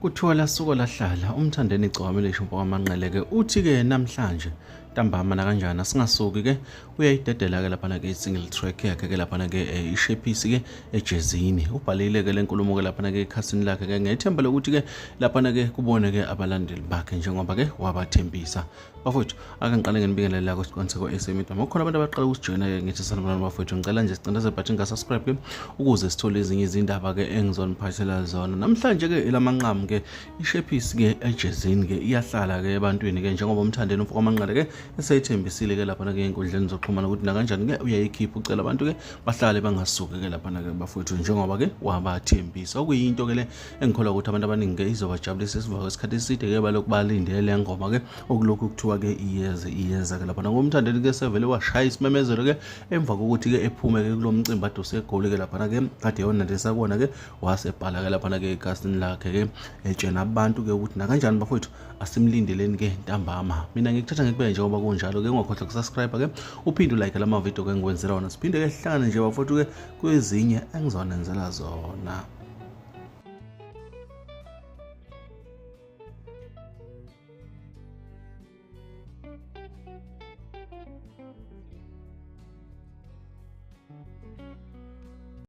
Kuthiwa lasuka lahlala umthandeni igcwame leshumpa kwamanqele uthi ke namhlanje ntambama na kanjani asingasuki ke uyayidedela ke lapha ke single track yakhe ke lapha ke ishephisi ke ejezini ubhalile ke lenkulumo ke lapha ke ekhasini lakhe ke ngethemba lokuthi ke lapha ke kubone ke abalandeli bakhe njengoba ke wabathembisa bafowethu ake ngiqale ngenibingelela la kusiqondiseko esemitwa ngokukhona abantu abaqala ukusijoyina ke ngithi sanibona bafowethu ngicela nje sicindeze button ka subscribe ke ukuze sithole ezinye izindaba ke engizoniphathela zona namhlanje ke elamanqamu ke ishephisi ke ejezini ke iyahlala ke ebantwini ke njengoba umthandeni umfoko amanqale ke esayithembisile ke lapha ke inkundleni zokuxhumana ukuthi na kanjani ke uyayikhipha ucela abantu ke bahlale bangasuki ke lapha ke bafowethu njengoba ke wabathembisa okuyinto ke le engikholwa ukuthi abantu abaningi ke izobajabulisa isivako isikhathi eside ke balokhu balindele ngoma ke okulokhu kuthiwa ke iyeza ke lapha ngomthandeni ke sevele washaya isimemezelo ke emva kokuthi ke ephume ke kulomcimbi ade usegoli ke lapha ke kade yona lesakona ke wasebhala ke lapha ke ekhasini lakhe ke etshena abantu ke ukuthi na kanjani bafowethu asimlindeleni ke ntambama mina ngikuthatha ngikube njengoba kunjalo ke ungakhohlwa ukusubscribe ke uphinde ulike lama video ke ngikwenzela wona siphinde ke sihlangane nje bafowethu ke kwezinye engizonenzela zona.